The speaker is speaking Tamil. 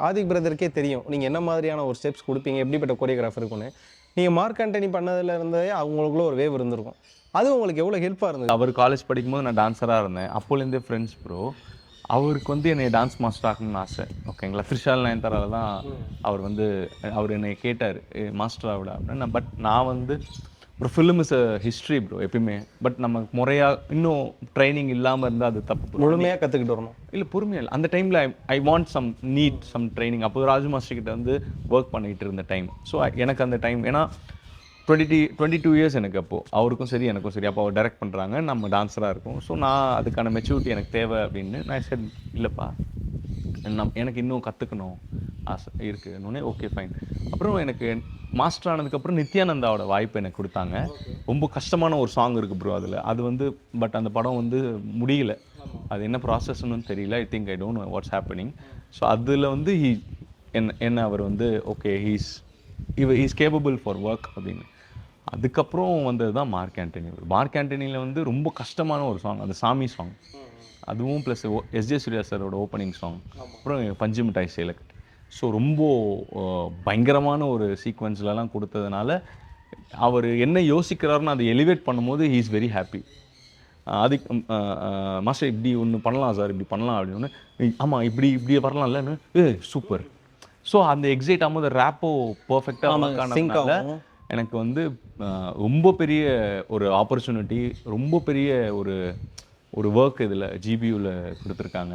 ஆதிக் பிரதருக்கே தெரியும் நீங்கள் என்ன மாதிரியான ஒரு ஸ்டெப்ஸ் கொடுப்பீங்க, எப்படிப்பட்ட கொரியோகிராஃபர் இருக்குன்னு. நீங்கள் மார்க் ஆண்டனி பண்ணதுல இருந்தே அவங்களுக்குள்ள ஒரு வேவ் இருந்திருக்கும். அது உங்களுக்கு எவ்வளோ ஹெல்ப்பாக இருந்தது? அவர் காலேஜ் படிக்கும்போது நான் டான்ஸராக இருந்தேன். அப்போலேருந்தே ஃப்ரெண்ட்ஸ் ப்ரோ. அவருக்கு வந்து என்னை டான்ஸ் மாஸ்டர் ஆக்கணும்னு ஆசை. ஓகேங்களா. த்ரிஷால் நயன்தாரால தான் அவர் வந்து அவர் என்னை கேட்டார் மாஸ்டர் ஆவிட அப்படின்னு. பட் நான் வந்து ஒரு film is a history bro எப்பயுமே. பட் நம்ம முறையாக இன்னும் ட்ரைனிங் இல்லாமல் இருந்தால் அது தப்பு. முழுமையாக கற்றுக்கிட்டு வரணும். இல்லை பொறுமையாக இல்லை. அந்த டைமில் ஐ வாண்ட் சம் ட்ரைனிங். அப்போ ராஜு மாஸ்டர் கிட்ட வந்து ஒர்க் பண்ணிகிட்டு இருந்த டைம். ஸோ எனக்கு அந்த டைம் ஏன்னா 22 இயர்ஸ் எனக்கு அப்போது. அவருக்கும் சரி எனக்கும் சரி. அப்போ அவர் டைரக்ட் பண்ணுறாங்க, நம்ம டான்ஸராக இருக்கும். ஸோ நான் அதுக்கான மெச்சூரிட்டி எனக்கு தேவை அப்படின்னு நான் சரி இல்லைப்பா எனக்கு இன்னும் கற்றுக்கணும் ஆசை இருக்குன்னொன்னே ஓகே ஃபைன். அப்புறம் எனக்கு மாஸ்டர் ஆனதுக்கப்புறம் நித்யானந்தாவோட வாய்ப்பு எனக்கு கொடுத்தாங்க. ரொம்ப கஷ்டமான ஒரு சாங் இருக்குது ப்ரோ அதில். அது வந்து பட் அந்த படம் வந்து முடியல. அது என்ன ப்ராசஸ்ன்னு தெரியல. I think I don't know what's happening. So அதில் வந்து என்ன அவர் வந்து okay he's capable for work அப்படின்னு. அதுக்கப்புறம் வந்தது தான் மார்க் ஆண்டனி. மார்க் ஆண்டனியில் வந்து ரொம்ப கஷ்டமான ஒரு சாங், அந்த சாமி சாங். அதுவும் ப்ளஸ் எஸ்ஜே சூர்யா சாரோட ஓப்பனிங் சாங். அப்புறம் பஞ்சு மிட்டாய் சேலக். ஸோ ரொம்ப பயங்கரமான ஒரு சீக்வன்ஸ்லலாம் கொடுத்ததுனால அவர் என்ன யோசிக்கிறாருன்னு அதை எலிவேட் பண்ணும்போது ஹீ இஸ் வெரி ஹாப்பி. அதுக்கு மாஸ்டர் இப்படி ஒன்று பண்ணலாம் சார், இப்படி பண்ணலாம் அப்படின்னு. ஆமாம் இப்படி வரலாம்லன்னு சூப்பர். ஸோ அந்த எக்ஸைட் ஆகும்போது ரேப்போ பர்ஃபெக்டாக எனக்கு வந்து ரொம்ப பெரிய ஒரு ஆப்பர்ச்சுனிட்டி, ரொம்ப பெரிய ஒரு ஒர்க் இதில் ஜிபியூவில் கொடுத்துருக்காங்க.